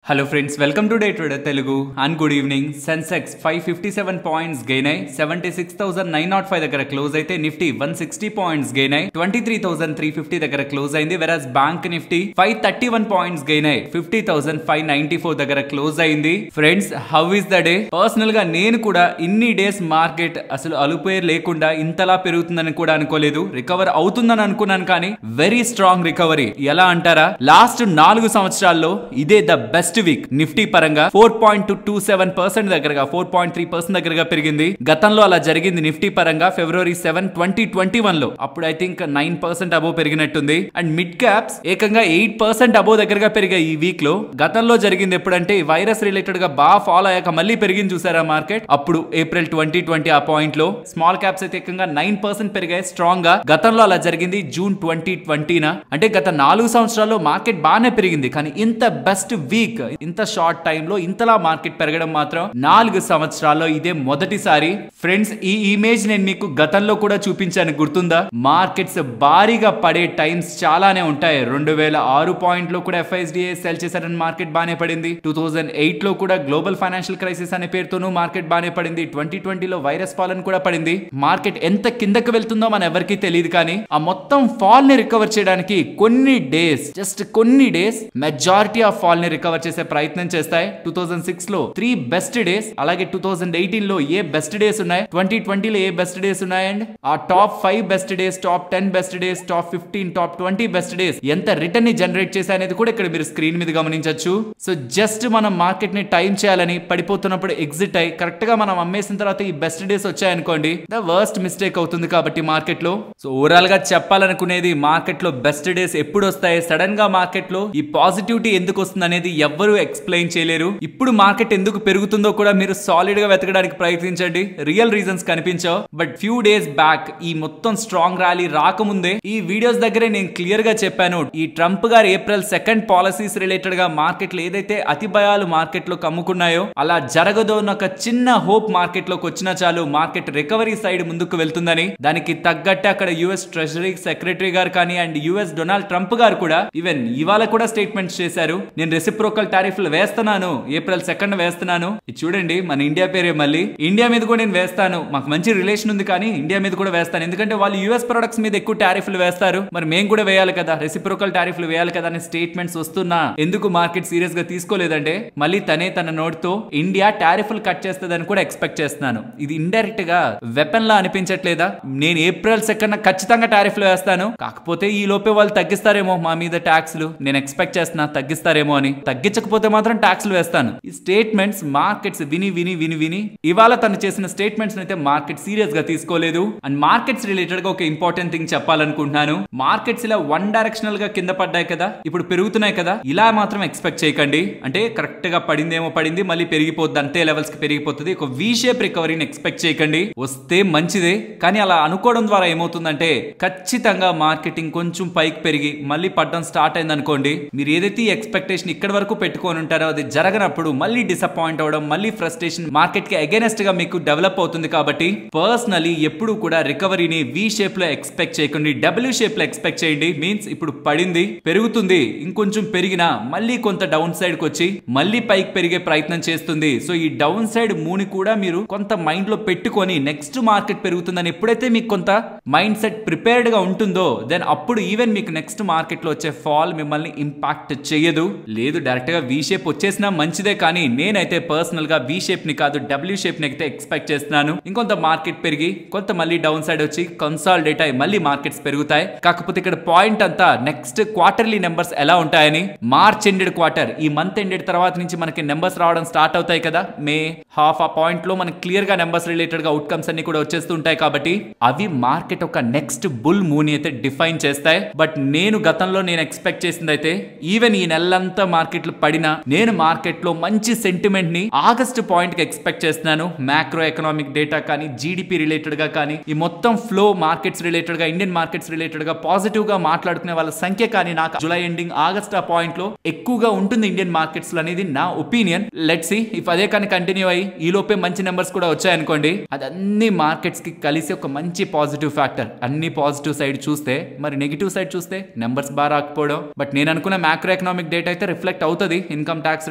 Hello friends, welcome to Day Trader Telugu and good evening. Sensex 557 points gain అయి 76,905 దగ్గర close అయితే Nifty 160 points gain అయి 23,350 దగ్గర close అయింది. వెరాస్ బ్యాంక్ నిఫ్టీ 531 పాయింట్స్ గెయిన్ అయి 50,594 దగ్గర క్లోజ్ అయింది. Friends, how is the day? Personal గా నేను కూడా ఇన్ని డేస్ మార్కెట్ అసలు అలుపే లేకుండా ఇంతలా పెరుగుతుందని కూడా అనుకోలేదు. రికవర్ అవుతుందని అనుకున్నాను, కానీ వెరీ స్ట్రాంగ్ రికవరీ. ఎలా అంటారా, లాస్ట్ 4 సంవత్సరాల్లో ఇదే ద బెస్ట్ వీక్. నిఫ్టీ పరంగా 4.27% దగ్గరగా 4.3% దగ్గరగా పెరిగింది. గతంలో అలా జరిగింది నిఫ్టీ పరంగా ఫిబ్రవరి 7, 2021 లో. అప్పుడు ఐ థింక్ 9% అబోవ్ పెరిగినట్టుంది. అండ్ మిడ్ క్యాప్స్ ఏకంగా 8% అబోవ్ దగ్గరగా పెరిగాయి ఈ వీక్ లో. గతంలో జరిగింది ఎప్పుడంటే వైరస్ రిలేటెడ్ గా బాగా ఫాలో అయ్యాక మళ్ళీ పెరిగింది చూసారా మార్కెట్, అప్పుడు ఏప్రిల్ 2020 ఆ పాయింట్ లో. స్మాల్ క్యాప్స్ అయితే ఏకంగా 9% పెరిగాయి స్ట్రాంగ్ గా. గతంలో అలా జరిగింది జూన్ 2020 అంటే గత 4 సంవత్సరాల్లో మార్కెట్ బాగానే పెరిగింది, కానీ ఇంత బెస్ట్ వీక్, ఇంత షార్ట్ టైం లో ఇంతలా మార్కెట్ పెరగడం మాత్రం 4 సంవత్సరాల్లో ఇదే మొదటిసారి. ఫ్రెండ్స్, ఈ ఇమేజ్ నేను మీకు గతంలో కూడా చూపించాను, గుర్తుందా? మార్కెట్స్ భారీగా పడే టైమ్స్ చాలానే ఉంటాయి. 2006 పాయింట్ లో కూడా FISDA సెల్ చేశారని మార్కెట్ బానే పడింది. 2008 లో కూడా గ్లోబల్ ఫైనాన్షియల్ క్రైసిస్ అనే పేరుతోనూ మార్కెట్ బానే పడింది. 2020 లో వైరస్ పాలన కూడా పడింది. మార్కెట్ ఎంత కిందకి వెళ్తుందో మన ఎవరికి తెలియదు, కానీ ఆ మొత్తం ఫాల్ ని రికవర్ చేయడానికి కొన్ని డేస్, జస్ట్ కొన్ని డేస్ మెజారిటీ ఆఫ్ ఫాల్ ని రికవర్ చేసే ప్రయత్నం చేస్తాయి. 2006 లో 3 బెస్ట్ డేస్, అలాగే 2018 లో ఏ బెస్ట్ డేస్ ఉన్నాయి, 2020 లో ఏ బెస్ట్ డేస్ ఉన్నాయి, అండ్ ఆ top 5 best days, top 10 best days, top 15, top 20 best days ఎంత రిటర్న్ ని జనరేట్ చేశాయి అనేది కూడా ఇక్కడ మీరు స్క్రీన్ మీద గమనించవచ్చు. సో జస్ట్ మనం మార్కెట్ ని టైం చేయాలని పడిపోతున్నప్పుడు ఎగ్జిట్ అయ్యి కరెక్ట్ గా మనం అమ్మేసిన తర్వాత ఈ బెస్ట్ డేస్ వచ్చాయనుకోండి, ద వర్స్ట్ మిస్టేక్ అవుతుంది కాబట్టి మార్కెట్ లో. సో ఓవరాల్ గా చెప్పాలనుకునేది, మార్కెట్ లో బెస్ట్ డేస్ ఎప్పుడు వస్తాయి, సడన్ గా మార్కెట్ లో ఈ పాజిటివిటీ ఎందుకు వస్తుంది అనేది ఎవ్వరూ ఎక్స్ప్లెయిన్ చేయలేరు. ఇప్పుడు మార్కెట్ ఎందుకు పెరుగుతుందో కూడా మీరు సాలిడ్ గా వెతకడానికి ప్రయత్నించండి. రియల్ రీజన్స్ కనిపించవు. బట్ ఫ్యూ డేస్ బ్యాక్ ఈ మొత్తం స్ట్రాంగ్ ర్యాలీ రాకముందే ఈ వీడియోస్ దగ్గరే నేను క్లియర్ గా చెప్పాను, ఈ ట్రంప్ గారు ఏప్రిల్ 2 పాలసీస్ రిలేటెడ్ గా మార్కెట్ లో ఏదైతే అతి భయాలు మార్కెట్ లో కమ్ముకున్నాయో అలా జరగదో అన్న ఒక చిన్న హోప్ మార్కెట్ లోకి వచ్చినా చాలు, మార్కెట్ రికవరీ సైడ్ ముందుకు వెళ్తుందని. దానికి తగ్గట్టే అక్కడ యుఎస్ ట్రెజరీ సెక్రటరీ గారు కానీ అండ్ యుఎస్ డొనాల్డ్ ట్రంప్ గారు కూడా ఈవెన్ ఇవాళ కూడా స్టేట్మెంట్స్ చేశారు, నేను రెసిప్రోకల్ టారిఫ్లు వేస్తున్నాను, ఏప్రిల్ 2 వేస్తున్నాను. ఇది చూడండి, మన ఇండియా పేరే, మళ్ళీ ఇండియా మీద కూడా నేను వేస్తాను, మాకు మంచి రిలేషన్ ఉంది కానీ ఇండియా మీద కూడా వేస్తాను, ఎందుకంటే వాళ్ళు యుఎస్ ప్రొడక్ట్స్ మీద ఎక్కువ టారిఫ్లు వేస్తారు, మరి మేము కూడా వేయాలి కదా, రెసిప్రోకల్ టారిఫ్లు వేయాలి కదా అనే స్టేట్మెంట్స్ వస్తున్నా ఎందుకు మార్కెట్ సీరియస్ గా తీసుకోలేదంటే, మళ్ళీ తనే తన నోట్ తో ఇండియా టారిఫ్లు కట్ చేస్తుందని కూడా ఎక్స్పెక్ట్ చేస్తున్నాను. ఇది ఇండైరెక్ట్ గా వెపన్ లా అనిపించట్లేదా? నేను ఏప్రిల్ 2 ఖచ్చితంగా టారిఫ్లు వేస్తాను, కాకపోతే ఈ లోపే వాళ్ళు తగ్గిస్తారేమో మా మీద ట్యాక్స్లు, నేను ఎక్స్పెక్ట్ చేస్తున్నా తగ్గిస్తారేమో అని. తగ్గించకపోతే మాత్రం ట్యాక్స్లు వేస్తాను. ఈ స్టేట్మెంట్స్ మార్కెట్స్ విని విని విని విని ఇవాళ తను చేసిన స్టేట్మెంట్స్ అయితే మార్కెట్ సీరియస్ గా తీసుకోలేదు. అండ్ మార్కెట్స్ రిలేటెడ్ గా ఒక ఇంపార్టెంట్ థింగ్ చెప్పాలనుకుంటున్నాను. మార్కెట్స్ ఇలా వన్ డైరెక్షనల్ గా కింద పడ్డాయి కదా, ఇప్పుడు పెరుగుతున్నాయి కదా, ఇలా మాత్రం ఎక్స్పెక్ట్ చేయకండి. అంటే కరెక్ట్ గా పడిందేమో పడింది, మళ్ళీ పెరిగిపోద్ది, అంతే లెవెల్స్ కి పెరిగిపోతుంది. ఒక వి షేప్ రికవరీని ఎక్స్పెక్ట్ చేయకండి. వస్తే మంచిదే, కానీ అలా అనుకోవడం ద్వారా ఏమవుతుందంటే ఖచ్చితంగా మార్కెటింగ్ కొంచెం పైకి పెరిగి మళ్ళీ పడడం స్టార్ట్ అయింది అనుకోండి, మీరు ఏదైతే ఈ ఎక్స్పెక్టేషన్ ఇక్కడ వరకు పెట్టుకొని ఉంటారో అది జరగనప్పుడు మళ్ళీ డిసప్పాయింట్ అవడం, మళ్ళీ ఫ్రస్ట్రేషన్ మార్కెట్ కి అగైనెస్ట్ గా మీకు డెవలప్ అవుతుంది. కాబట్టి పర్సనలీ ఎప్పుడు కూడా రికవరీని వి షేప్ లో ఎక్స్పెక్ట్ చేయకండి, డబ్ల్యూ షేప్ లో ఎక్స్పెక్ట్ చేయండి. మీన్స్ ఇప్పుడు పడింది, పెరుగుతుంది, ఇంకొంచెం పెరిగినా మళ్ళీ కొంత డౌన్ సైడ్ కి వచ్చి మళ్ళీ పైకి పెరిగే ప్రయత్నం చేస్తుంది. సో ఈ డౌన్ సైడ్ మూని కూడా మీరు కొంత మైండ్ లో పెట్టుకొని నెక్స్ట్ మార్కెట్ పెరుగుతుందని ఎప్పుడైతే మీకు కొంత మైండ్ సెట్ ప్రిపేర్డ్ గా ఉంటుందో, దెన్ అప్పుడు ఈవెన్ మీకు నెక్స్ట్ మార్కెట్ లో వచ్చే ఫాల్ మిమ్మల్ని ఇంపాక్ట్ చేయదు. లేదు డైరెక్ట్ గా వి షేప్ వచ్చేసినా మంచిదే, కానీ నేనైతే పర్సనల్ గా వి షేప్ ని కాదు డబ్ల్యూ షేప్ ని అయితే ఎక్స్పెక్ట్ చేస్తున్నాను. ఇంకొంత మార్కెట్ పెరిగి కొంత మళ్ళీ డౌన్ సైడ్ వచ్చి కన్సాలిడేట్ అయ్యి మళ్ళీ మార్కెట్స్ పెరుగుతాయి. కాకపోతే ఇక్కడ పాయింట్ అంతా నెక్స్ట్ క్వార్టర్లీ నెంబర్స్ ఎలా ఉంటాయని. మార్చ్ ఎండెడ్ క్వార్టర్, ఈ మంత్ ఎండెడ్ తర్వాత నుంచి మనకి నెంబర్స్ రావడం స్టార్ట్ అవుతాయి కదా, మే హాఫ్ ఆ పాయింట్ లో మనకి క్లియర్ గా నెంబర్స్ రిలేటెడ్ గా అవుట్కమ్స్ అన్ని కూడా వచ్చేస్తూ ఉంటాయి. కాబట్టి అవి మార్కెట్ ఒక నెక్స్ట్ బుల్ మూన్ అయితే డిఫైన్ చేస్తాయి. బట్ నేను గతంలో నేను ఎక్స్పెక్ట్ చేసింది అయితే, ఈవెన్ ఈ నెలంతా మార్కెట్లు పడినా నేను మార్కెట్ లో మంచి సెంటిమెంట్ ని ఆగస్ట్ పాయింట్ కి ఎక్స్పెక్ట్ చేస్తున్నాను. మ్యాక్రో ఎకనామిక్ డేటా కానీ, జీడిపి రిలేటెడ్ గా కానీ, ఈ మొత్తం ఫ్లో మార్కెట్స్ రిలేటెడ్ గా, ఇండియన్ మార్కెట్స్ రిలేటెడ్ గా పాజిటివ్ గా మాట్లాడుకునే వాళ్ళ సంఖ్య కానీ నాకు జూలై ఎండింగ్ ఆగస్ట్ ఆ పాయింట్ లో ఎక్కువగా ఉంటుంది ఇండియన్ మార్కెట్స్ లో అనేది నా ఒపీనియన్. లెట్స్ సీ ఇఫ్ అదే కానీ కంటిన్యూ అయ్యి ఈ లోపే మంచి నెంబర్స్ కూడా వచ్చాయనుకోండి, అది అన్ని మార్కెట్స్ కి కలిసి ఒక మంచి పాజిటివ్ ఫ్యాక్టర్. అన్ని పాజిటివ్ సైడ్ చూస్తే, మరి నెగిటివ్ సైడ్ చూస్తే నెంబర్స్ బాగా రాకపోవడం. బట్ నేను అనుకున్న మ్యాక్రో ఎకనామిక్ డేటా అయితే రిఫ్లెక్ట్ అవుతుంది వస్తుంది ఇన్కమ్ ట్యాక్స్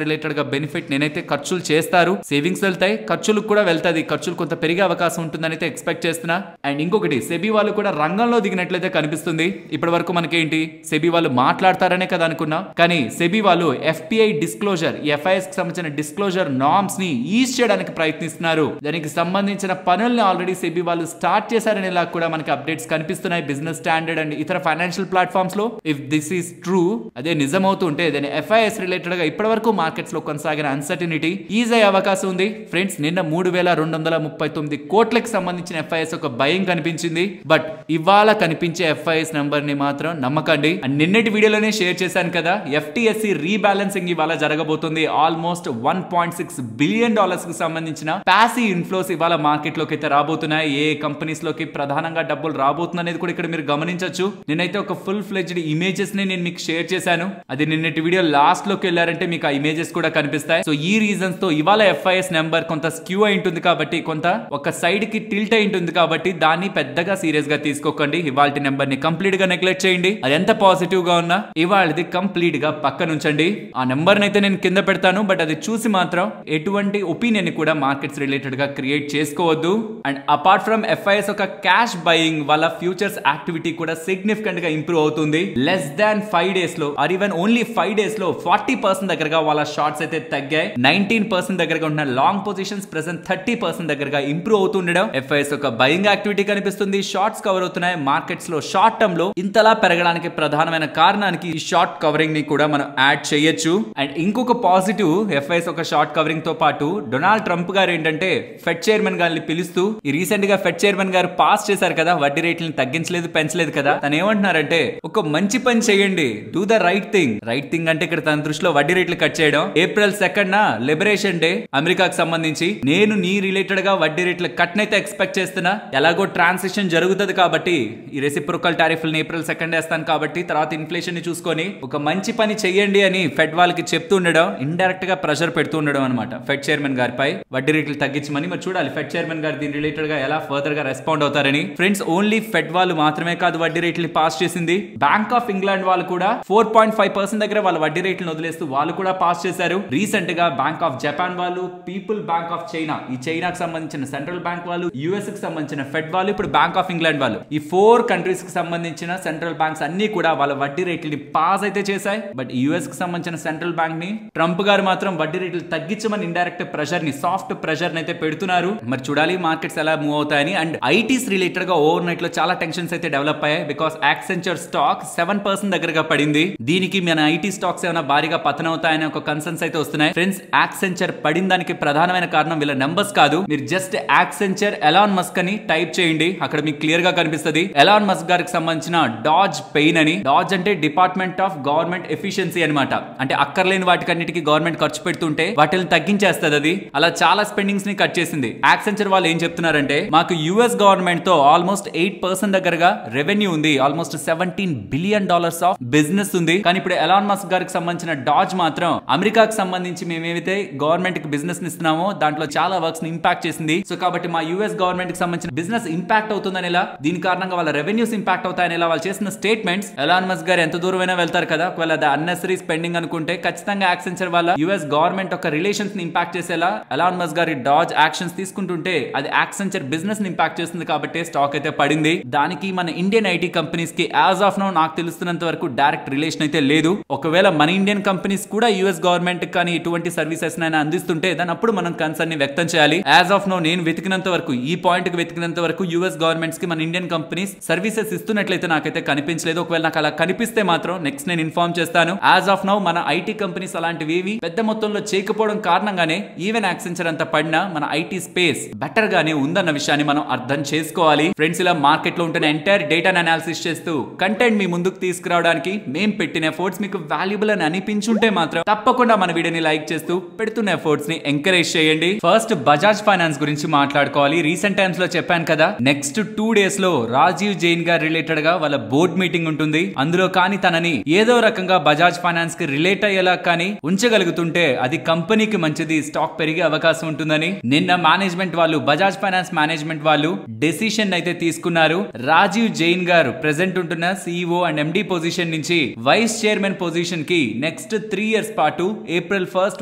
రిలేటెడ్ గా బెనిఫిట్. నేనైతే ఖర్చులు చేస్తారు, సేవింగ్స్ వెళ్తాయి, ఖర్చులకు కూడా వెళ్తాది, ఖర్చులు కొంత పెరిగే అవకాశం ఉంటుందని అయితే ఎక్స్పెక్ట్ చేస్తున్నా. అండ్ ఇంకొకటి సెబీ వాళ్ళు కూడా రంగంలో దిగినట్లయితే కనిపిస్తుంది. ఇప్పటి వరకు మనకేంటి సెబీ వాళ్ళు మాట్లాడతారనే కదా అనుకున్నా, కానీ సెబీ వాళ్ళు ఎఫ్పిఐ డిస్క్లోజర్, ఈ ఎఫ్ఐఎస్ కి సంబంధించిన డిస్క్లోజర్ నార్మ్స్ ని ఈజ్ చేయడానికి ప్రయత్నిస్తున్నారు. దానికి సంబంధించిన పనుల్ని ఆల్రెడీ సెబీ వాళ్ళు స్టార్ట్ చేశారనేలా కూడా మనకి అప్డేట్స్ కనిపిస్తున్నాయి బిజినెస్ స్టాండర్డ్ అండ్ ఇతర ఫైనాన్షియల్ ప్లాట్ఫామ్స్ లో. ఇఫ్ దిస్ ఈస్ ట్రూ, అదే నిజమవుతుంటే దాని ఎఫ్ఐఎస్ రిలేటెడ్ గా ఇప్పటి వరకు మార్కెట్స్ లో కొనసాగిన అన్సర్టనిటీ ఈజ్ అయ్యే అవకాశం ఉంది. ఫ్రెండ్స్, నిన్న 3239 కోట్లకి సంబంధించిన ఎఫ్ఐఎస్ ఒక భయం కనిపించింది. బట్ ఇవాళ కనిపించే ఎఫ్ఐఎస్ నంబర్ ని మాత్రం నమ్మకండి. అండ్ నిన్నటి వీడియోలోనే షేర్ చేశాను కదా, ఎఫ్టిఎస్సి రీబ్యాలెన్సింగ్ ఇవాళ జరగబోతుంది. ఆల్మోస్ట్ $1.6 బిలియన్ కి సంబంధించిన ప్యాసివ్ ఇన్ఫ్లోస్ ఇవాళ మార్కెట్ లోకి అయితే రాబోతున్నాయి. ఏ కంపెనీస్ లోకి ప్రధానంగా డబ్బులు రాబోతుంది అనేది కూడా ఇక్కడ మీరు గమనించవచ్చు. నేనైతే ఒక ఫుల్ ఫ్లెడ్జ్డ్ ఇమేజెస్ ని నేను మీకు షేర్ చేశాను. అది నిన్నటి వీడియో లాస్ట్ లోకి వెళ్ళారంటే మీకు ఆ ఇమేజెస్ కూడా కనిపిస్తాయి. సో ఈ రీజన్స్ తో ఇవాళ ఎఫ్ఐఎస్ నెంబర్ కొంత స్క్యూ అయి ఉంటుంది కాబట్టి, కొంత ఒక సైడ్ కి టిల్ట్ అయి ఉంటుంది కాబట్టి దాన్ని పెద్దగా సీరియస్ గా తీసుకోకండి. ఇవాళ నెంబర్ ని కంప్లీట్ గా నెగ్లెక్ట్ చేయండి. అది ఎంత పాజిటివ్ గా ఉన్నా ఇవాళది కంప్లీట్ గా పక్కన ఉంచండి. ఆ నెంబర్ అయితే నేను కింద పెడతాను, బట్ అది చూసి మాత్రం ఎటువంటి ఒపీనియన్ కూడా మార్కెట్స్ రిలేటెడ్ గా క్రియేట్ చేసుకోవద్దు. అండ్ అపార్ట్ ఫ్రమ్ ఎఫ్ఐఎస్ ఒక క్యాష్ బయింగ్ వాళ్ళ ఫ్యూచర్స్ యాక్టివిటీ కూడా సిగ్నిఫికెంట్ గా ఇంప్రూవ్ అవుతుంది. లెస్ దాన్ 5 days లో ఆర్ ఈవెన్ ఓన్లీ 5 days లో 40% దగ్గరగా వాళ్ళ షార్ట్స్ అయితే తగ్గాయి. 19% దగ్గరగా ఉన్న లాంగ్ పొజిషన్స్ ప్రెసెంట్ 30% దగ్గరగా ఇంప్రూవ్ అవుతుండడం ఎఫ్ఐఎస్ ఒక బయింగ్ యాక్టివిటీ కనిపిస్తుంది. షార్ట్స్ కవర్ అవుతున్నాయి మార్కెట్స్ లో. షార్ట్ టర్మ్ లో ఇంతలా పెరగడానికి ప్రధానమైన కారణానికి ఈ షార్ట్ కవరింగ్ ని కూడా మనం యాడ్ చేయొచ్చు. అండ్ ఇంకొక పాజిటివ్ ఎఫ్ఐఎస్ ఒక షార్ట్ కవరింగ్ తో పాటు డొనాల్డ్ ట్రంప్ గారు ఏంటంటే ఫెడ్ చైర్మన్ గారిని పిలుస్తూ, ఈ రీసెంట్ గా ఫెడ్ చైర్మన్ గారు పాస్ చేశారు కదా, వడ్డీ రేట్లను తగ్గించలేదు, పెంచలేదు కదా, తను ఏమంటున్నారంటే ఒక మంచి పని చేయండి, do the right thing. Right thing అంటే ఇక్కడ తన దృష్టిలో వడ్డీ రేట్లు కట్ చేయడం. April 2nd లిబరేషన్ డే అమెరికాకు సంబంధించి నేను నీ రిలేటెడ్ గా వడ్డీ రేట్ల కట్ నైతే ఎక్స్పెక్ట్ చేస్తున్నా. ఎలాగో ట్రాన్సిషన్ జరుగుతుంది కాబట్టి ఈ రెసిప్రోకల్ టారిఫ్లను April 2nd వేస్తాను కాబట్టి తర్వాత ఇన్ఫ్లేషన్ ని చూసుకొని ఒక మంచి పని చెయ్యండి అని ఫెడ్ వాళ్ళకి చెప్తూ ఉండడం, ఇండైరెక్ట్ గా ప్రెషర్ పెడుతూ ఉండడం అనమాట ఫెడ్ చైర్మన్ గారిపై వడ్డీ రేట్లు తగ్గించమని. మరి చూడాలి ఫెడ్ చైర్మన్ గారు దీని రిలేటెడ్ గా ఎలా ఫర్దర్ గా రెస్పాండ్ అవుతారని. ఫ్రెండ్స్, ఓన్లీ ఫెడ్ వాళ్ళు మాత్రమే కాదు వడ్డీ రేట్లని పాస్ చేసింది. బ్యాంక్ ఆఫ్ ఇంగ్లాండ్ వాళ్ళు కూడా 4.5% దగ్గర వాళ్ళ వడ్డీ రేట్లను వదిలేస్తూ వాళ్ళు కూడా పాస్ చేశారు. రీసెంట్ గా బ్యాంక్ ఆఫ్ జపాన్ వాళ్ళు, పీపుల్ బ్యాంక్ ఆఫ్ చైనా, ఈ చైనాకు సంబంధించిన సెంట్రల్ బ్యాంక్ వాళ్ళు, యుఎస్ కి సంబంధించిన ఫెడ్ వాళ్ళు, ఇప్పుడు బ్యాంక్ ఆఫ్ ఇంగ్లాండ్ వాళ్ళు, ఈ 4 కంట్రీస్ కి సంబంధించిన సెంట్రల్ బ్యాంక్స్ అన్ని కూడా వాళ్ళ వడ్డీ రేట్లని పాస్ అయితే చేశాయి. బట్ యుఎస్ కి సంబంధించిన సెంట్రల్ బ్యాంక్ ని ట్రంప్ గారు మాత్రం వడ్డీ రేట్లు తగ్గించమని ఇండైరెక్ట్ ప్రెషర్ ని, సాఫ్ట్ ప్రెషర్ అయితే పెడుతున్నారు. మరి చూడాలి మార్కెట్స్ ఎలా మూవ్ అవుతాయని. అండ్ ఐటీస్ రిలేటెడ్ గా ఓవర్ నైట్ లో చాలా టెన్షన్స్ అయితే డెవలప్ అయ్యాయి. బికాస్ యాక్సెంచర్ స్టాక్ 7% దగ్గరగా పడింది. దీనికి మన ఐటీ స్టాక్స్ ఏమైనా భారీగా పతనం అవుతాయని ఒక కన్సర్న్స్ అయితే వస్తున్నాయి. ఫ్రెండ్స్, యాక్సెంచర్ పడిన దానికి ప్రధానమైన కారణం వీళ్ళ నెంబర్స్ కాదు. మీరు జస్ట్ యాక్సెంచర్ ఎలాన్ మస్క్ అని టైప్ చేయండి, అక్కడ మీకు క్లియర్ గా కనిపిస్తుంది. ఎలాన్ మస్క్ గారికి సంబంధించిన డాజ్ పెయిన్ అని. డాజ్ అంటే డిపార్ట్మెంట్ ఆఫ్ గవర్నమెంట్ ఎఫిషియన్సీ అనమాట. అంటే అక్కర్లేని వాటికన్నిటికీ గవర్నమెంట్ ఖర్చు పెడుతుంటే వాటిని తగ్గించేస్తుంది. అది అలా చాలా స్పెండింగ్స్ ని కట్ చేసింది. యాక్సెంచర్ వాళ్ళు ఏం చెప్తున్నారంటే, మాకు యుఎస్ గవర్నమెంట్ తో ఆల్మోస్ట్ 8% దగ్గరగా రెవెన్యూ ఉంది, ఆల్మోస్ట్ $17 బిలియన్ ఆఫ్ బిజినెస్ ఉంది. కానీ ఇప్పుడు ఎలాన్ మస్క్ గారికి సంబంధించిన డాజ్ మాత్రం అమెరికాకి సంబంధించి మేమేమైతే గవర్నమెంట్ కి బిజినెస్ ఇస్తున్నామో దాంట్లో చాలా వర్క్స్ ని ఇంపాక్ట్ చేసింది. సో కాబట్టి మా యుఎస్ గవర్నమెంట్ కి సంబంధించిన బిజినెస్ ఇంపాక్ట్ అవుతుందని ఇలా, దీని కారణంగా వాళ్ళ రెవెన్యూస్ ఇంపాక్ట్ అవుతాయని ఇలా వాళ్ళు చేసిన స్టేట్మెంట్స్. ఎలాన్ మస్క్ గారు ఎంత దూరమైనా వెళ్తారు కదా, ఒకవేళ అది అన్నెసరీ స్పెండింగ్ అనుకుంటే ఖచ్చితంగా యాక్సెంచర్ వాళ్ళ యుఎస్ గవర్నమెంట్ ఒక రిలేషన్స్ ని ఇంపాక్ట్ చేసేలా ఎలాన్ మస్క్ గారి డాజ్ యాక్షన్స్ తీసుకుంటుంటే అది యాక్సెంచర్ బిజినెస్ ని ఇంపాక్ట్ చేస్తుంది కాబట్టి స్టాక్ అయితే పడింది. దానికి మన ఇండియన్ ఐటీ కంపెనీస్ కి యాజ్ ఆఫ్ నౌ నాకు తెలుస్తున్నంత వరకు డైరెక్ట్ రిలేషన్ అయితే లేదు. ఒకవేళ మన ఇండియన్ కంపెనీస్ కూడా యుఎస్ గవర్నమెంట్ కానీ ఇటువంటి సర్వీసెస్ అందిస్తుంటే దాని అప్పుడు మనం కన్సర్న్ ని వ్యక్తం చేయాలి. యాజ్ ఆఫ్ నౌ నేను వెతికినంత వరకు, ఈ పాయింట్ కి వెతికినంత వరకు యుఎస్ గవర్నమెంట్స్ కి మన ఇండియన్ కంపెనీస్ సర్వీసెస్ ఇస్తున్నట్లయితే నాకైతే కనిపించలేదు. ఒకవేళ నాకు అలా కనిపిస్తే మాత్రం నెక్స్ట్ నేను ఇన్ఫార్మ్ చేస్తాను. యాజ్ ఆఫ్ నౌ మన ఐటీ కంపెనీస్ అలాంటివి పెద్ద మొత్తంలో చేయకపోవడం కారణంగానే ఈవెన్ యాక్సెంచర్ అంత పడినా మన ఐటీ స్పేస్ బెటర్ గానే ఉందన్న విషయాన్ని మనం అర్థం చేసుకోవాలి. ఫ్రెండ్స్, ఇలా మార్కెట్ లో ఉంటున్న ఎంటైర్ డేటాను అనాలిసిస్ చేస్తూ కంటెంట్ మీ ముందుకు తీసుకురావడానికి మేము పెట్టిన ఎఫర్ట్స్ మీకు వాల్యుబుల్ అని అనిపించుంటే మాత్రం తప్పకుండా మన వీడియోని లైక్ చేస్తూ పెడుతున్న ఎఫర్ట్స్ ని ఎంకరేజ్ చేయండి. ఫస్ట్ బజాజ్ ఫైనాన్స్ గురించి మాట్లాడుకోవాలి. రీసెంట్ టైమ్స్ లో చెప్పాను కదా, నెక్స్ట్ 2 days లో రాజీవ్ జైన్ గారు రిలేటెడ్ గా వాళ్ళ బోర్డ్ మీటింగ్ ఉంటుంది. అందులో కానీ తనని ఏదో రకంగా బజాజ్ ఫైనాన్స్ కి రిలేట్ అయ్యేలా కానీ ఉంచగలుగుతుంటే అది కంపెనీకి మంచిది, స్టాక్ పెరిగే అవకాశం ఉంటుందని నిన్న మేనేజ్మెంట్ వాళ్ళు, బజాజ్ ఫైనాన్స్ మేనేజ్మెంట్ వాళ్ళు డెసిషన్ అయితే తీసుకున్నారు. రాజీవ్ జైన్ గారు ప్రెసెంట్ ఉంటున్న సిఇఓ అండ్ ఎండి పొజిషన్ నుంచి వైస్ చైర్మన్ పొజిషన్ కి నెక్స్ట్ 3 ఇయర్స్ పాటు ఏప్రిల్ 1,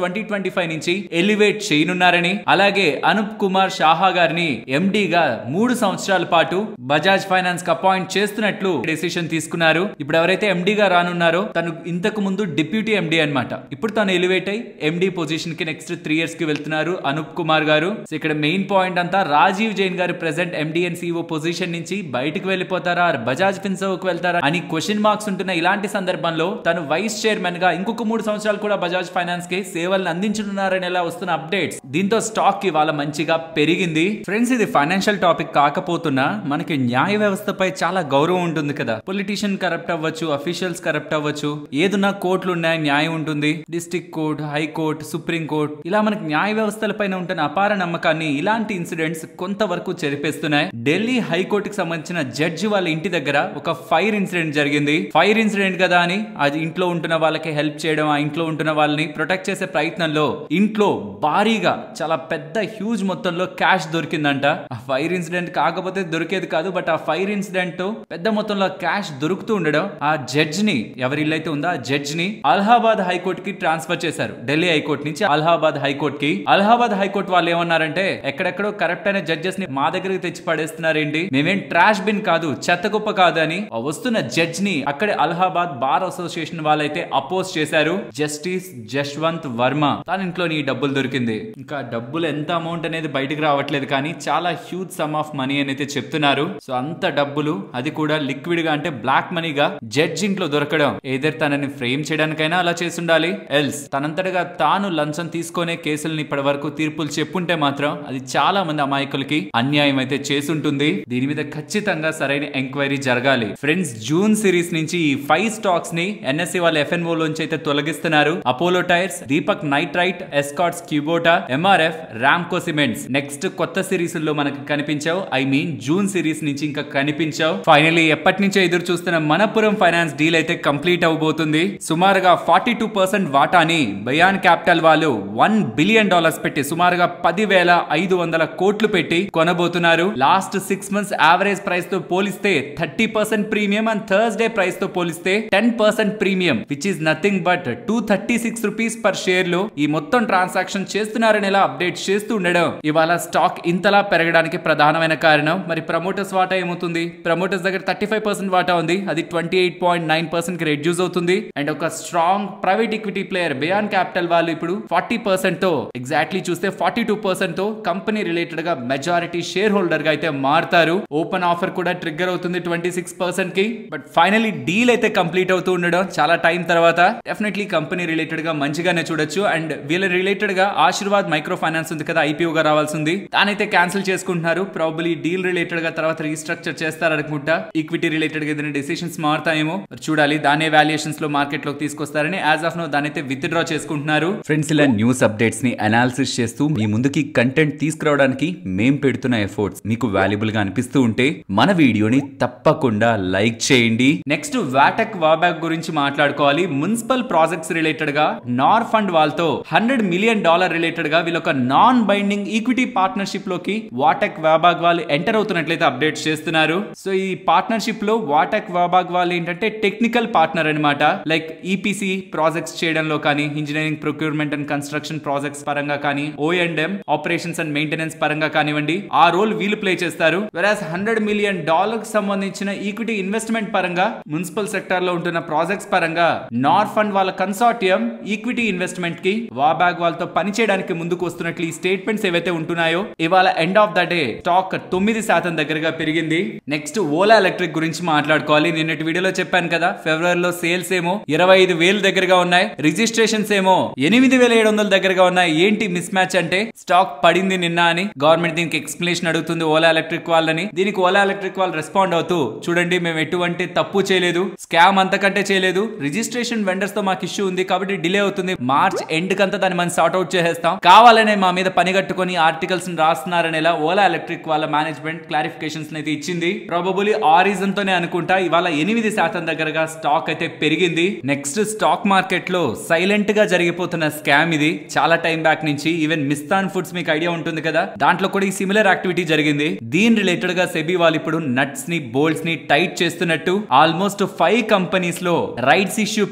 2025 నుంచి ఎలివేట్ చేయనున్నారని, అలాగే అనూప్ కుమార్ షాహా గారిని ఎండీగా 3 సంవత్సరాల పాటు బజాజ్ ఫైనాన్స్ కి అపాయింట్ చేస్తున్నట్లు డెసిషన్ తీసుకున్నారు. ఇప్పుడు ఎవరైతే ఎండీగా రానున్నారో తను ఇంతకు ముందు డిప్యూటీ ఎండీ అన్నమాట. ఇప్పుడు తను ఎలివేట్ అయి ఎండీ పొజిషన్ కి నెక్స్ట్ 3 ఇయర్స్ కి వెళ్తున్నారు అనూప్ కుమార్ గారు. సో ఇక్కడ మెయిన్ పాయింట్ అంతా రాజీవ్ జైన్ గారు present MD and CEO position నుంచి బయటకు వెళ్ళిపోతారా, బజాజ్ ఫిన్సర్వ్ కి వెళ్తారా అని క్వశ్చన్ మార్క్స్ ఉంటున్న ఇలాంటి సందర్భంలో తను వైస్ చైర్మన్ గా ఇంకొక 3 సంవత్సరాలు కూడా బజాజ్ ఫైనాన్స్ కి సేవలను అందించనున్నారని వస్తున్న అప్డేట్స్. దీంతో స్టాక్ కి వాళ్ళ మంచిగా పెరిగింది. ఫ్రెండ్స్, ఇది ఫైనాన్షియల్ టాపిక్ కాకపోతున్నా మనకి న్యాయ వ్యవస్థపై చాలా గౌరవం ఉంటుంది కదా. పొలిటీషియన్ కరప్ట్ అవ్వచ్చు, అఫీషియల్స్ కరప్ట్ అవ్వచ్చు, ఏదున్నా కోర్టులు ఉన్నాయి, న్యాయం ఉంటుంది. District court, high court, supreme court, ఇలా మనకి న్యాయ వ్యవస్థల పైన ఉంటున్న అపార నమ్మకాన్ని ఇలాంటి ఇన్సిడెంట్స్ కొంతవరకు చెరిపేస్తున్నాయి. ఢిల్లీ హైకోర్టుకి సంబంధించిన జడ్జి వాళ్ళ ఇంటి దగ్గర ఒక ఫైర్ ఇన్సిడెంట్ జరిగింది. ఫైర్ ఇన్సిడెంట్ కదా అని అది ఇంట్లో ఉంటున్న వాళ్ళకి హెల్ప్ చేయడం, ఆ ఇంట్లో ఉంటున్న వాళ్ళని ప్రొటెక్ట్ చేసే ప్రయత్నంలో ఇంట్లో భారీగా చాలా పెద్ద హ్యూజ్ మొత్తంలో క్యాష్ దొరికిందంట. ఆ ఫైర్ ఇన్సిడెంట్ కాకపోతే దొరికేది కాదు, బట్ ఆ ఫైర్ ఇన్సిడెంట్ పెద్ద మొత్తంలో క్యాష్ దొరుకుతూ ఉండడం ఆ జడ్జ్ ని, ఎవరి ఇల్లు అయితే ఉందో ఆ జడ్జ్ ని అలహాబాద్ హైకోర్టు కి ట్రాన్స్ఫర్ చేశారు. ఢిల్లీ హైకోర్టు నుంచి అలహాబాద్ హైకోర్టు కి. అలహాబాద్ హైకోర్టు వాళ్ళు ఏమన్నారంటే, ఎక్కడెక్కడో కరెక్ట్ అయిన జడ్జెస్ ని మా దగ్గరికి తెచ్చి పడేస్తున్నారేంటి, మేమేం ట్రాష్ బిన్ కాదు, చెత్త కుప్ప కాదు అని వస్తున్న జడ్జ్ ని అక్కడే అలహాబాద్ బార్ అసోసియేషన్ వాళ్ళైతే అపోజ్ చేశారు. జస్టిస్ జశ్వంత్ వర్మ తన ఇంట్లో నీ డబ్బులు దొరికింది. ఇంకా డబ్బులు ఎంత అమౌంట్ అనేది బయటకు రావట్లేదు, కానీ చాలా హ్యూజ్ సమ్ ఆఫ్ మనీ అని అయితే చెప్తున్నారు. సో అంత డబ్బులు, అది కూడా లిక్విడ్ గా అంటే బ్లాక్ మనీగా జడ్జి ఇంట్లో దొరకడం, ఏదైతే తనని ఫ్రేమ్ చేయడానికైనా అలా చేసి ఉండాలి, ఎల్స్ తనంతటగా తాను లంచం తీసుకునే కేసుల్ని ఇప్పటి వరకు తీర్పులు చెప్పుంటే మాత్రం అది చాలా మంది అమాయకులకి అన్యాయం అయితే చేసుంటుంది. దీని మీద ఖచ్చితంగా సరైన ఎంక్వైరీ జరగాలి. ఫ్రెండ్స్, జూన్ సిరీస్ నుంచి ఈ 5 స్టాక్స్ ని ఎన్ఎస్సి వాళ్ళ ఎఫ్ఎన్ఓ లోంచి అయితే తొలగిస్తున్నారు. Apollo Tyres, Deepak Nitrite, Escorts Kubota, MRF, Ramco Cements next కొత్త సిరీస్ లో మనకు కనిపించావు. ఐ మీన్ జూన్ సిరీస్ నుంచి ఇంకా కనిపించావు. ఫైనలీ ఎప్పటి నుంచో ఎదురు చూస్తున్న మనపురం ఫైనాన్స్ డీల్ అయితే కంప్లీట్ అవబోతుంది. సుమారుగా 42% వాటాని బయాన్ క్యాపిటల్ వాళ్ళు $1 బిలియన్ పెట్టి సుమారుగా 10,500 కోట్లు పెట్టి కొనబోతున్నారు. లాస్ట్ 6 మంత్స్ యావరేజ్ ప్రైస్ తో పోలిస్తే 30% ప్రీమియం అండ్ థర్స్డే ప్రైస్ తో పోలిస్తే 10% premium, which is nothing but 236 rupees per share లో ఈ మొత్తం ట్రాన్సాక్షన్ చేస్తున్నారని ఇలా అప్డేట్ చేస్తూ ఉండడం ఇవాళ స్టాక్ ఇంతలా పెరగడానికి ప్రధానమైన కారణం. మరి ప్రమోటర్స్ వాటా ఏమవుతుంది? ప్రమోటర్స్ దగ్గర 35% వాటా ఉంది, అది 28.9% కి రెడ్యూస్ అవుతుంది. అండ్ ఒక strong private equity player Bayan capital వాళ్ళు ఇప్పుడు 40% తో, ఎగ్జాక్ట్లీ చూస్తే 42% తో కంపెనీ రిలేటెడ్ గా మెజారిటీ షేర్ హోల్డర్ గా అయితే మారుతారు. ఓపెన్ ఆఫర్ కూడా ట్రిగ్గర్ అవుతుంది 26% కి. బట్ ఫైనలీ డీల్ అయితే కంప్లీట్ అవుతూ ఉండడం చాలా టైం తర్వాత డెఫినెట్లీ కంపెనీ రిలేటెడ్ గా మంచిగానే చూడొచ్చు. అండ్ వీళ్ళ రిలేటెడ్ గా ఆశీర్వాద్ మైక్రో ఫైనాన్స్ ఉంది కదా, ఐపీఓ గా రావాల్సింది, దానైతే క్యాన్సిల్ చేసుకుంటున్నారు. ప్రాబబ్లీ డీల్ రిలేటెడ్ గా తర్వాత రీస్ట్రక్చర్ చేస్తారనుకుంటా. ఈక్విటీ రిలేటెడ్ గా ఏదైనా డెసిషన్స్ మారుతాయేమో చూడాలి. దానే వాల్యుయేషన్స్ లో మార్కెట్ లోకి తీసుకొస్తారని యాజ్ ఆఫ్ నో దానైతే విత్ డ్రా చేసుకుంటున్నారు. ఫ్రెండ్స్, ఇలా న్యూస్ అప్డేట్స్ ని అనాలిసిస్ చేస్తూ మీ ముందుకి కంటెంట్ తీసుకురావడానికి మేం పెడుతున్న ఎఫర్ట్స్ మీకు వాల్యుబుల్ గా అనిపిస్తూ ఉంటే మన వీడియోని తప్పకుండా లైక్ చేయండి. నెక్స్ట్ వాటెక్ వాబ్యాక్ గురించి మాట్లాడుకోవాలి. మున్సిపల్ ప్రాజెక్ట్స్ రిలేటెడ్ గా నార్ ఫండ్ వాళ్ళతో $100 మిలియన్ రిలేటెడ్ గా వీళ్ళొక నాన్ బైండింగ్ ఈక్విటీ పార్ట్నర్షిప్ లోకి వాటెక్ వాబాగ్ వాళ్ళు ఎంటర్ అవుతున్నట్లయితే అప్డేట్స్ చేస్తున్నారు. సో ఈ పార్ట్నర్షిప్ లో వాటెక్ వాబాగ్ వాళ్ళు ఏంటంటే టెక్నికల్ పార్ట్నర్ అనమాట. లైక్ ఈపీసీ ప్రాజెక్ట్స్ చేయడంలో కానీ, engineering procurement and construction projects పరంగా కానీ, O&M ఆపరేషన్స్ అండ్ మెయింటెనెన్స్ పరంగా కానివ్వండి, ఆ రోల్ వీళ్ళు ప్లే చేస్తారు. వెరాస్ $100 మిలియన్ కి సంబంధించిన ఈక్విటీ ఇన్వెస్ట్మెంట్ పరంగా మున్సిపల్ సెక్టర్ లో ఉంటున్న ప్రాజెక్ట్స్ పరంగా నార్ ఫండ్ వాళ్ళ కన్సార్టియం ఈక్విటీ ఇన్వెస్ట్మెంట్ కి వాబాగ్ వాళ్ళతో పనిచేయడానికి ముందుకు వస్తున్నట్లు ఈ స్టేట్మెంట్స్ ఏవైతే ఉంటున్నాయో ఇవాళ end of the day stock 9% దగ్గరగా పెరిగింది. నెక్స్ట్ ఓలా ఎలక్ట్రిక్ గురించి మాట్లాడుకోవాలి. నిన్నటి వీడియోలో చెప్పాను కదా, ఫిబ్రవరిలో సేల్స్ ఏమో 25,000 దగ్గరగా ఉన్నాయి, రిజిస్ట్రేషన్స్ ఏమో 8,700 దగ్గరగా ఉన్నాయి. ఏంటి మిస్ మ్యాచ్ అంటే స్టాక్ పడింది నిన్న అని గవర్నమెంట్ దీనికి ఎక్స్ప్లెనేషన్ అడుగుతుంది ఓలా ఎలక్ట్రిక్ వాళ్ళని. దీనికి ఓలా ఎలక్ట్రిక్ వాళ్ళు రెస్పాండ్ అవుతూ, చూడండి మేము ఎటువంటి తప్పు చేయలేదు, స్కామ్ అంతకంటే చేయలేదు, రిజిస్ట్రేషన్ వెండర్స్ తో మాకు ఇష్యూ ఉంది కాబట్టి డిలే అవుతుంది, మార్చ్ ఎండ్ కంతా దాన్ని మనం సార్ట్ అవుట్ చేసేస్తాం, కావాలనే మా మీద పని కట్టుకొని ఆర్టికల్స్ రాస్తున్నారని ఓలా ఎలక్ట్రిక్ వాళ్ళ మేనేజ్మెంట్ క్లారిఫికేషన్స్ అయితే ఇచ్చింది. ప్రాబబుల్లీ ఆ రీజన్ తోనే అనుకుంటా ఇవాళ 8% దగ్గరగా స్టాక్ అయితే పెరిగింది. నెక్స్ట్ స్టాక్ మార్కెట్ లో సైలెంట్ గా జరిగిపోతున్న స్కామ్ ఇది. చాలా టైం బ్యాక్ నుంచి ఈవెన్ మిస్తాన్ ఫుడ్స్ మీకు ఐడియా ఉంటుంది కదా, దాంట్లో కూడా ఈ సిమిలర్ యాక్టివిటీ జరిగింది. దీని రిలేటెడ్ గా సెబీ వాళ్ళు ఇప్పుడు నట్స్ ని బోల్ట్స్ ని టైట్ చేస్తున్నట్టు ఆల్మోస్ట్ 5 కంపెనీస్ లో రైట్స్ ఇష్యూ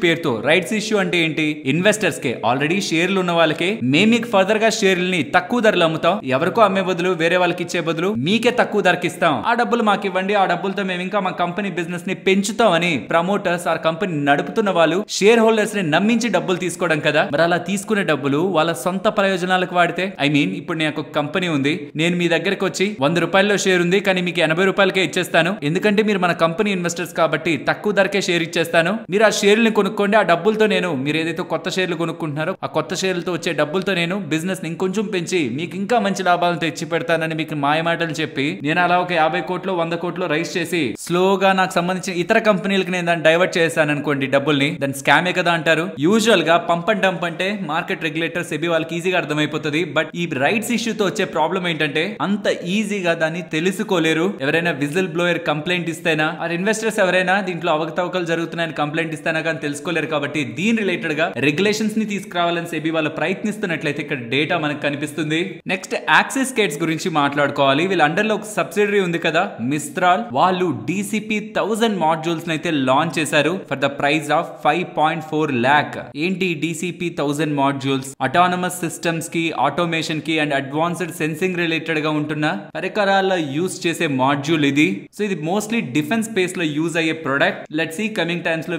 ఇష్యూ అంటే ఏంటి? ఇన్వెస్టర్స్ కే, ఆల్రెడీ షేర్లు ఉన్న వాళ్ళకే మేము మీకు ఫర్దర్ గా షేర్లని తక్కువ ధరలు అమ్ముతాం, ఎవరికో అమ్మే బదులు వేరే వాళ్ళకి ఇచ్చే బదులు మీకే తక్కువ ధరకి ఇస్తాం, ఆ డబ్బులు మాకు ఇవ్వండి, ఆ డబ్బులతో మేము ఇంకా మా కంపెనీ బిజినెస్ ని పెంచుతాం అని ప్రమోటర్స్ ఆ కంపెనీ నడుపుతున్న వాళ్ళు షేర్ హోల్డర్స్ ని నమ్మించి డబ్బులు తీసుకోవడం కదా. మరి అలా తీసుకునే డబ్బులు వాళ్ళ సొంత ప్రయోజనాలకు వాడితే, ఇప్పుడు నాకు ఒక కంపెనీ ఉంది, నేను మీ దగ్గరకు వచ్చి 100 రూపాయల్లో షేర్ ఉంది కానీ మీకు 80 రూపాయలకే ఇచ్చేస్తాను, ఎందుకంటే మీరు మన కంపెనీ ఇన్వెస్టర్స్ కాబట్టి తక్కువ ధరకే షేర్ ఇచ్చేస్తాను, మీరు ఆ షేర్లను కొనుక్కోండి, ఆ డబ్బులతో నేను మీరు ఏదైతే కొత్త షేర్లు కొనుక్కుంటున్నారో ఆ కొత్త షేర్లతో వచ్చే డబ్బులతో నేను బిజినెస్ ని ఇంకొంచెం పెంచి మీకు ఇంకా మంచి లాభాలను తెచ్చి పెడతానని మీకు మాయమాటలు చెప్పి నేను అలా ఒక 50 కోట్లు 100 కోట్లు రైజ్ చేసి స్లోగా నాకు సంబంధించిన ఇతర కంపెనీలకు నేను దాన్ని డైవర్ట్ చేశాను అనుకోండి డబ్బుల్ని, దాన్ని స్కామే కదా అంటారు. యూజువల్ గా పంప్ అండ్ డంప్ అంటే మార్కెట్ రెగ్యులేటర్ సెబీ వాళ్ళకి ఈజీగా అర్థమైపోతుంది. బట్ ఈ రైట్స్ ఇష్యూతో వచ్చే ప్రాబ్లం ఏంటంటే అంత ఈజీగా దాన్ని తెలుసుకోలేరు. ఎవరైనా విజిల్ బ్లోయర్ కంప్లైంట్ ఇస్తేనా, ఆ ఇన్వెస్టర్స్ ఎవరైనా దీంట్లో అవకతవకలు జరుగుతున్నాయని కంప్లైంట్ ఇస్తేనా కానీ తెలుసుకోలేరు. కాబట్టి దీని రిలేటెడ్ గా రెగ్యులేషన్స్ ని తీసుకురావాలని సెబీ వాళ్ళు ప్రయత్నిస్తున్నట్లయితే ఇక్కడ డేటా మనకు కనిపిస్తుంది. నెక్స్ట్ యాక్సిస్ కేట్స్ గురించి మాట్లాడుకోవాలి. వీళ్ళ అండర్ లో ఒక సబ్సిడరీ ఉంది కదా మిస్త్రాల్, వాళ్ళు DCP 1000 మాడ్యూల్స్ అయితే లాంచ్ చేశారు for the price of 5.4 lakh. ఏంటి DCP 1000 మాడ్యూల్స్? అటానమస్ సిస్టమ్స్ కి, ఆటోమేషన్ కి అండ్ అడ్వాన్స్డ్ సెన్సింగ్ రిలేటెడ్ గా ఉంటున్న పరికరాల్లో యూజ్ చేసే మాడ్యూల్ ఇది. సో ఇది మోస్ట్లీ డిఫెన్స్ స్పేస్ లో యూజ్ అయ్యే product. Let's see coming times లో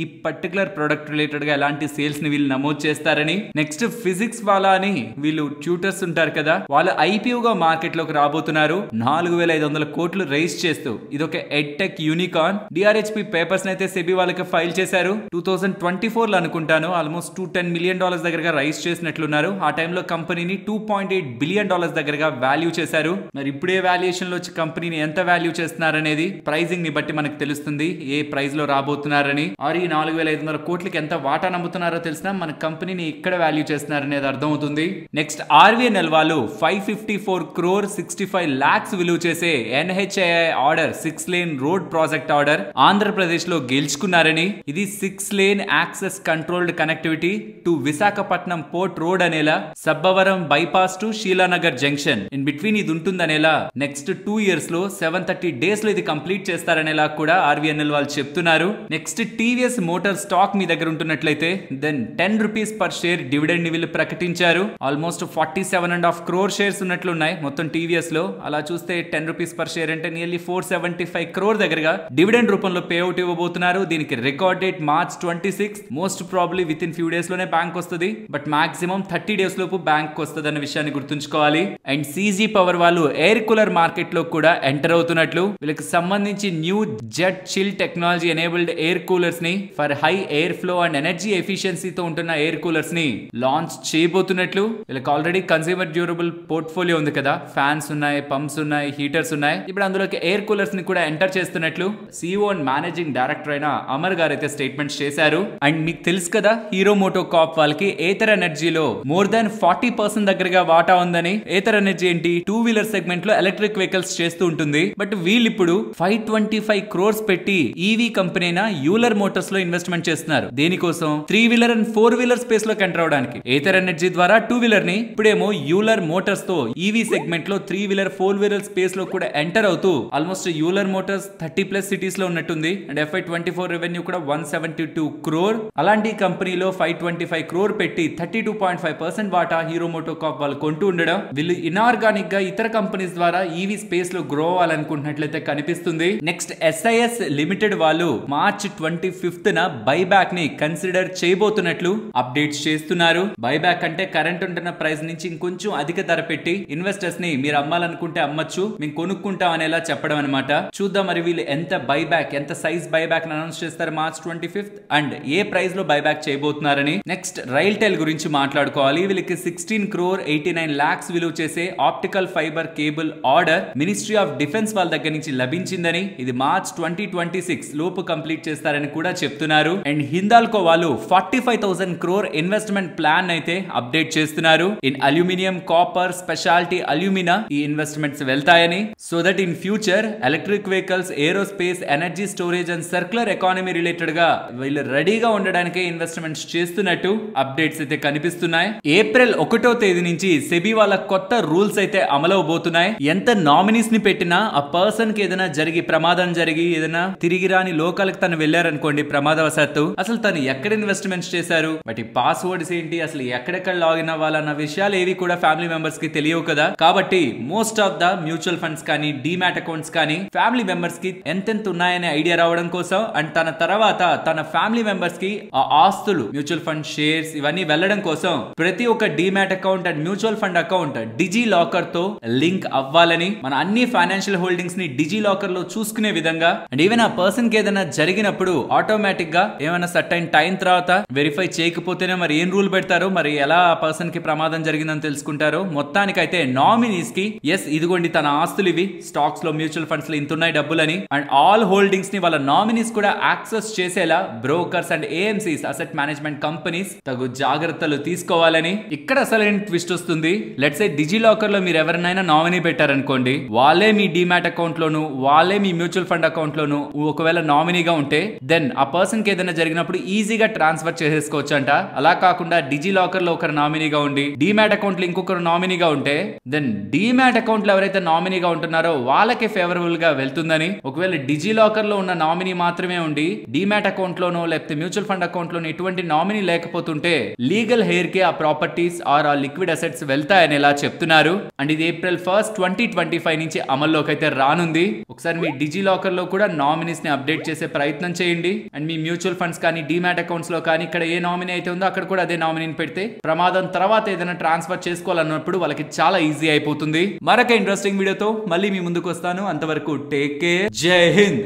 ఈ పర్టికులర్ ప్రొడక్ట్ రిలేటెడ్ గా ఎలాంటి సేల్స్ ని వీళ్ళు నమోదు చేస్తారని. నెక్స్ట్ ఫిజిక్స్ వాళ్ళ అని వీళ్ళు ట్యూటర్స్ ఉంటారు కదా, వాళ్ళు IPO గా మార్కెట్ లోకి రాబోతున్నారు 4500 కోట్లు రైజ్ చేస్తూ. ఇది ఒక ఎడ్టెక్ యూనికార్న్. DRHP పేపర్స్ అయితే సెబీ వాళ్ళకి ఫైల్ చేశారు 2024 లో అనుకుంటాను. ఆల్మోస్ట్ $210 million దగ్గరగా రైజ్ చేసినట్లున్నారు. ఆ టైంలో కంపెనీని $2.8 billion దగ్గరగా వాల్యూ చేశారు. మరి ఇప్పుడే వాల్యుయేషన్ లో వచ్చి కంపెనీని ఎంత వాల్యూ చేస్తున్నారనేది ప్రైజింగ్ ని బట్టి మనకు తెలుస్తుంది ఏ ప్రైస్ లో రాబోతున్నారని. ఆర్ ఈ 4500 కోట్లకి ఎంత వాటా నమ్ముతున్నారో తెలిసినా మన కంపెనీని ఇక్కడ వాల్యూ చేస్తున్నారనేది అర్థమవుతుంది. నెక్స్ట్ RVNL వాళ్ళు 554 crore 65 lakhs విలువ చేసే NHAI order 6 lane road project order Andhra Pradesh లో గెలుచుకున్నారని. ఇది 6 lane access controlled connectivity to Visakhapatnam port road అనేలా, Sabbavaram bypass to Sheelanagar junction in between ఇది ఉంటుందనేలా, నెక్స్ట్ 2 years లో 730 days లో ఇది కంప్లీట్ చేస్తారనేలా కూడా RVNL వాళ్ళు చెప్తున్నారు. నెక్స్ట్ TVS మోటార్ స్టాక్ మీ దగ్గర ఉంటున్నట్లయితే then 10 rupees per share dividend ని వీళ్ళు ప్రకటించారు. ఆల్మోస్ట్ 47.5 crore షేర్స్ ఉన్నట్లున్నాయి మొత్తం TVS లో. అలా చూస్తే 10 rupees పర్ షేర్ అంటే నియర్లీ 475 crore దగ్గరగా డివిడెండ్ రూపంలో పే అవుట్ ఇవ్వబోతున్నారు. దీనికి record date March 26. Most probably within few days లోనే బ్యాంక్ వస్తుంది. బట్ మాక్సిమం 30 days లోపు బ్యాంక్ వస్తుంది అన్న విషయాన్ని గుర్తుంచుకోవాలి. అండ్ CG పవర్ వాళ్ళు ఎయిర్ కూలర్ మార్కెట్ లో కూడా ఎంటర్ అవుతున్నట్లు, వీళ్ళకి సంబంధించి new jet chill technology enabled air coolers ని for high air flow and energy ఎఫిషియన్సీతో ఉంటున్న ఎయిర్ కూలర్స్ ని లాంచ్ చేయబోతున్నట్లు. వీళ్ళకి ఆల్రెడీ కన్స్యూమర్ డ్యూరబుల్ పోర్ట్ఫోలియో ఉంది కదా, ఫ్యాన్స్ ఉన్నాయి, పంప్స్ ఉన్నాయి, హీటర్స్ ఉన్నాయి. ఇప్పుడు అందులోకి ఎయిర్ కూలర్స్ ని కూడా ఎంటర్ చేస్తున్నట్లు CEO అండ్ మేనేజింగ్ డైరెక్టర్ అయిన అమర్ గారు అయితే స్టేట్మెంట్స్ చేశారు. అండ్ మీకు తెలుసు కదా హీరో మోటో కార్ప్ వాళ్ళకి ఏథర్ ఎనర్జీలో మోర్ దాన్ 40% దగ్గరగా వాటా ఉందని. ఏథర్ ఎనర్జీ ఏంటి? 2-wheeler సెగ్మెంట్ లో ఎలక్ట్రిక్ వెహికల్స్ చేస్తూ ఉంటుంది. బట్ వీళ్ళు ఇప్పుడు 525 crores పెట్టి ఈవీ కంపెనీ అయిన యూలర్ మోటార్స్ లో ఇన్వెస్ట్మెంట్ చేస్తున్నారు. దేనికోసం? 3-wheeler అండ్ 4-wheeler స్పేస్ లో ఎంటర్ అవడానికి. ఏథర్ ఎనర్జీ ద్వారా 2-wheeler ని, ఇప్పుడేమో యూలర్ మోటార్స్ తో ఈవీ సెగ్మెంట్ లో 3-wheeler 4-wheeler స్పేస్ లో కూడా ఎంటర్ అవుతూ ఆల్మోస్ట్ యూలర్ మోటార్స్ 30+ సిటీస్ లో ఉన్నట్టుంది. అండ్ FY24 రెవెన్యూ కూడా 172 crore. అలాంటి కంపెనీలో 525 crore పెట్టి 32.5% వాటా హీరో మోటో కార్ప్ వాళ్ళు కొంటూ ఉండడం, వీళ్ళు ఇనార్గానిక్ గా ఇతర కంపెనీస్ ద్వారా ఈవీ స్పేస్ లో గ్రో అవ్వాలనుకుంటున్నట్లయితే కనిపిస్తుంది. నెక్స్ట్ SIS లిమిటెడ్ వాళ్ళు March 25th బైబ్యాక్ ని కన్సిడర్ చేయబోతున్నట్లు అప్డేట్స్ చేస్తున్నారు. బైబ్యాక్ అంటే కరెంట్ ఉంటున్న ప్రైస్ నుంచి ఇంకొంచెం అధిక ధర పెట్టి ఇన్వెస్టర్స్ ని మీరు అమ్మాలనుకుంటే అమ్మచ్చు, మేము కొనుక్కుంటాం అనేలా చెప్పడం అనమాట. చూద్దాం మరి వీళ్ళు ఎంత బైబ్యాక్, ఎంత సైజ్ బైబ్యాక్ అనౌన్స్ చేస్తారు March 25th and A price లో బైబ్యాక్ చేయబోతున్నారని. నెక్స్ట్ రైల్ టెల్ గురించి మాట్లాడుకోవాలి. వీళ్ళకి 16 crore 89 lakhs విలువ చేసే optical fibre cable order ministry of defence వాళ్ళ దగ్గర నుంచి లభించిందని. ఇది March 2026 లోపు కంప్లీట్ చేస్తారని కూడా చెప్తున్నారు. అండ్ హిందాల్కో వాళ్ళు 45,000 crore ఇన్వెస్ట్మెంట్ ప్లాన్ అయితే అప్డేట్ చేస్తున్నారు. In aluminium, copper, speciality alumina ఈ ఇన్వెస్ట్మెంట్స్ వెళ్తాయని. So that in future electric vehicles, aerospace, energy storage and circular economy related గా వీళ్ళు రెడీగా ఉండడానికి ఇన్వెస్ట్మెంట్స్ చేస్తున్నట్టు అప్డేట్స్ అయితే కనిపిస్తున్నాయి. April 1వ తేదీ నుంచి సెబీ వాళ్ళ కొత్త రూల్స్ అయితే అమలవబోతున్నాయి. ఎంత నామినీస్ ని పెట్టినా ఆ పర్సన్ కి ఏదైనా ప్రమాదం జరిగి ఏదైనా తిరిగి రాని లోకాలకు తను వెళ్లారనుకోండి ప్రమాదవశాత్తు, అసలు తను ఎక్కడ ఇన్వెస్ట్మెంట్స్ చేశారు, వాటి పాస్వర్డ్స్ ఏంటి, అసలు ఎక్కడెక్కడ లాగిన్ అవ్వాలన్న విషయాలు ఏవి కూడా ఫ్యామిలీ మెంబర్స్ కి తెలియవు కదా. కాబట్టి most of the mutual funds కానీ డీమ్యాట్ అకౌంట్స్ కానీ ఫ్యామిలీ మెంబర్స్ కి ఎంతెంత ఉన్నాయనే ఐడియా రావడం కోసం అండ్ తన తర్వాత తన ఫ్యామిలీ మెంబర్స్ కి ఆ ఆస్తులు మ్యూచువల్ ఫండ్ షేర్స్ ఇవన్నీ వెళ్ళడం కోసం ప్రతి ఒక్క demat account and mutual fund account DigiLocker తో లింక్ అవ్వాలని, మన అన్ని ఫైనాన్షియల్ హోల్డింగ్స్ ని డిజి లాకర్ లో చూసుకునే విధంగా అండ్ ఈవెన్ ఆ పర్సన్ కి ఏదైనా జరిగినప్పుడు ఆటోమేటిక్ గా ఏమైనా సర్టైన్ టైం తర్వాత వెరిఫై చేయకపోతేనే మరి ఏం రూల్ పెడతారో, మరి ఎలా ఆ పర్సన్ కి ప్రమాదం జరిగిందని తెలుసుకుంటారో. మొత్తానికైతే నామినీస్ కి ఎస్ ఇదిగోండి తన ఆస్తులు ఇవి, స్టాక్స్ లో మ్యూచువల్ ఫండ్స్ లో ఇంతున్నాయి డబ్బులని అండ్ ఆల్ హోల్డింగ్స్ ని వాళ్ళ నామినీస్ కూడా యాక్సెస్ చేసేలా brokers and AMCs asset management companies తగు జాగ్రత్తలు తీసుకోవాలని. ఇక్కడ అసలు ట్విస్ట్ వస్తుంది. లెట్స్ సే డిజి లాకర్ లో మీరు ఎవరినైనా నామినీ పెట్టారనుకోండి, వాళ్ళే మీ డీమ్యాట్ అకౌంట్ లోను వాళ్ళే మీ మ్యూచువల్ ఫండ్ అకౌంట్ లోను ఒకవేళ నామినీగా ఉంటే దెన్ ఆ పర్సన్ కి ఏదైనా జరిగినప్పుడు ఈజీగా ట్రాన్స్ఫర్ చేసేసుకోవచ్చు అంట. అలా కాకుండా డిజి లాకర్ లో ఒకరు నామినీగా ఉండి డీమ్యాట్ అకౌంట్ లో ఇంకొకరు నామినీగా ఉంటే దెన్ డీమ్యాట్ అకౌంట్ లో ఎవరైతే నామినీగా ఉంటున్నారో వాళ్ళకే ఫేవరబుల్ గా వెళ్తుందని. ఒకవేళ డిజి లాకర్ లో ఉన్న నామినీ మాత్రమే ఉండి డీమ్యాట్ అకౌంట్ లోనో లేకపోతే మ్యూచువల్ ఫండ్ అకౌంట్ లోనో ఎటువంటి నామినీ లేకపోతుంటే లీగల్ హెయిర్ కి ఆ ప్రాపర్టీస్ ఆర్ ఆ లిక్విడ్ అసెట్స్ వెళ్తాయని ఇలా చెప్తున్నారు. అండ్ ఇది April 1st, 2025 నుంచి అమల్లోకి అయితే రానుంది. ఒకసారి మీ డిజి లాకర్ లో కూడా నామినీస్ ని అప్డేట్ చేసే ప్రయత్నం చేయండి. అండ్ మీ మ్యూచువల్ ఫండ్స్ కానీ డీమ్యాట్ అకౌంట్స్ లో కానీ ఇక్కడ ఏ నామినీ అయితే ఉందో అక్కడ కూడా అదే నామినీని పెడితే ప్రమాదం తర్వాత ఏదైనా ట్రాన్స్ఫర్ చేసుకోవాలన్నప్పుడు వాళ్ళకి చాలా ఈజీ అయిపోతుంది. మరొక ఇంట్రెస్టింగ్ వీడియోతో మళ్ళీ మీ ముందుకు వస్తాను. అంతవరకు టేక్ కేర్. జై హింద్.